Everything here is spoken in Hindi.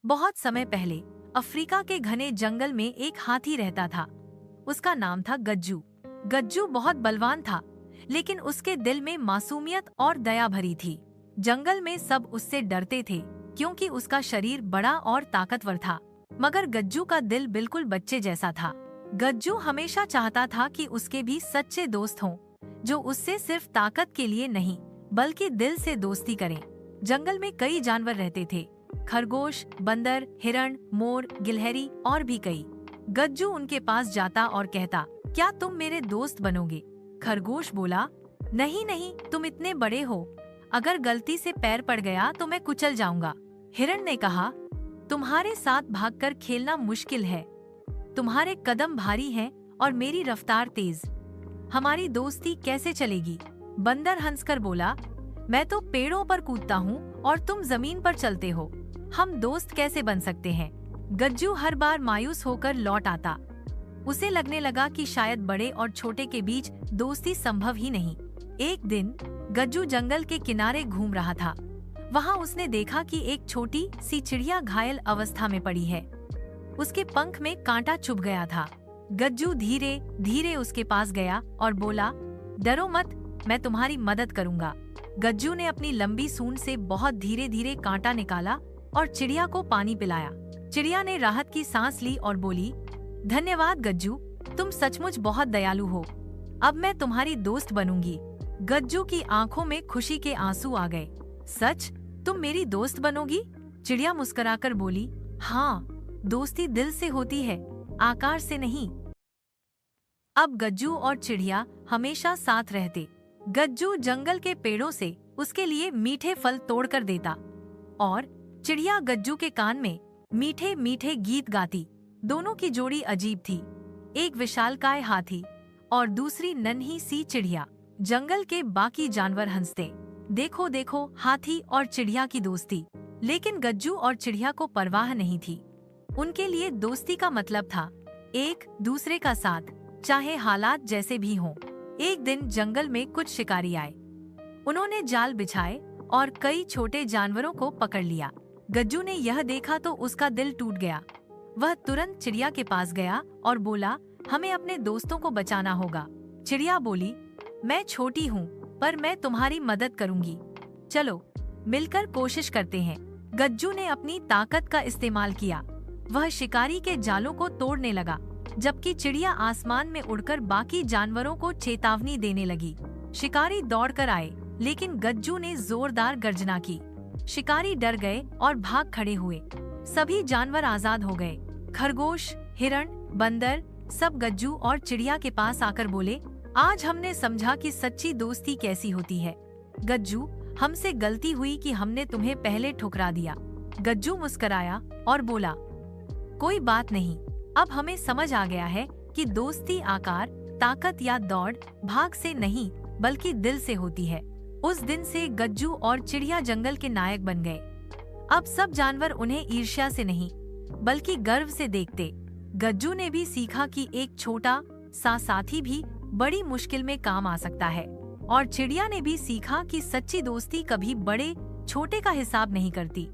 बहुत समय पहले अफ्रीका के घने जंगल में एक हाथी रहता था। उसका नाम था गज्जू। गज्जू बहुत बलवान था, लेकिन उसके दिल में मासूमियत और दया भरी थी। जंगल में सब उससे डरते थे क्योंकि उसका शरीर बड़ा और ताकतवर था, मगर गज्जू का दिल बिल्कुल बच्चे जैसा था। गज्जू हमेशा चाहता था कि उसके भी सच्चे दोस्त हों, जो उससे सिर्फ ताकत के लिए नहीं बल्कि दिल से दोस्ती करें। जंगल में कई जानवर रहते थे, खरगोश, बंदर, हिरण, मोर, गिलहरी और भी कई। गज्जू उनके पास जाता और कहता, क्या तुम मेरे दोस्त बनोगे? खरगोश बोला, नहीं नहीं, तुम इतने बड़े हो, अगर गलती से पैर पड़ गया तो मैं कुचल जाऊंगा। हिरण ने कहा, तुम्हारे साथ भागकर खेलना मुश्किल है, तुम्हारे कदम भारी हैं और मेरी रफ्तार तेज, हमारी दोस्ती कैसे चलेगी? बंदर हंसकर बोला, मैं तो पेड़ों पर कूदता हूँ और तुम जमीन पर चलते हो, हम दोस्त कैसे बन सकते हैं? गज्जू हर बार मायूस होकर लौट आता। उसे लगने लगा कि शायद बड़े और छोटे के बीच दोस्ती संभव ही नहीं। एक दिन गज्जू जंगल के किनारे घूम रहा था। वहाँ उसने देखा कि एक छोटी सी चिड़िया घायल अवस्था में पड़ी है। उसके पंख में कांटा चुभ गया था। गज्जू धीरे धीरे उसके पास गया और बोला, डरो मत, मैं तुम्हारी मदद करूंगा। गज्जू ने अपनी लंबी सूंड से बहुत धीरे धीरे कांटा निकाला और चिड़िया को पानी पिलाया। चिड़िया ने राहत की सांस ली और बोली, धन्यवाद गज्जू, तुम सचमुच बहुत दयालु हो, अब मैं तुम्हारी दोस्त बनूंगी। गज्जू की आंखों में खुशी के आंसू आ गए। सच, तुम मेरी दोस्त बनोगी? चिड़िया मुस्कुराकर बोली, हाँ, दोस्ती दिल से होती है, आकार से नहीं। अब गज्जू और चिड़िया हमेशा साथ रहते। गज्जू जंगल के पेड़ों से उसके लिए मीठे फल तोड़कर देता और चिड़िया गज्जू के कान में मीठे मीठे गीत गाती। दोनों की जोड़ी अजीब थी, एक विशालकाय हाथी और दूसरी नन्ही सी चिड़िया। जंगल के बाकी जानवर हंसते, देखो देखो, हाथी और चिड़िया की दोस्ती। लेकिन गज्जू और चिड़िया को परवाह नहीं थी। उनके लिए दोस्ती का मतलब था एक दूसरे का साथ, चाहे हालात जैसे भी हों। एक दिन जंगल में कुछ शिकारी आए। उन्होंने जाल बिछाए और कई छोटे जानवरों को पकड़ लिया। गज्जू ने यह देखा तो उसका दिल टूट गया। वह तुरंत चिड़िया के पास गया और बोला, हमें अपने दोस्तों को बचाना होगा। चिड़िया बोली, मैं छोटी हूँ, पर मैं तुम्हारी मदद करूँगी, चलो मिलकर कोशिश करते हैं। गज्जू ने अपनी ताकत का इस्तेमाल किया। वह शिकारी के जालों को तोड़ने लगा, जबकि चिड़िया आसमान में उड़कर बाकी जानवरों को चेतावनी देने लगी। शिकारी दौड़कर आए, लेकिन गज्जू ने जोरदार गर्जना की। शिकारी डर गए और भाग खड़े हुए। सभी जानवर आजाद हो गए। खरगोश, हिरण, बंदर सब गज्जू और चिड़िया के पास आकर बोले, आज हमने समझा कि सच्ची दोस्ती कैसी होती है। गज्जू, हमसे गलती हुई कि हमने तुम्हें पहले ठुकरा दिया। गज्जू मुस्कुराया और बोला, कोई बात नहीं, अब हमें समझ आ गया है कि दोस्ती आकार, ताकत या दौड़ भाग से नहीं बल्कि दिल से होती है। उस दिन से गज्जू और चिड़िया जंगल के नायक बन गए। अब सब जानवर उन्हें ईर्ष्या से नहीं बल्कि गर्व से देखते। गज्जू ने भी सीखा कि एक छोटा सा साथी भी बड़ी मुश्किल में काम आ सकता है, और चिड़िया ने भी सीखा कि सच्ची दोस्ती कभी बड़े छोटे का हिसाब नहीं करती,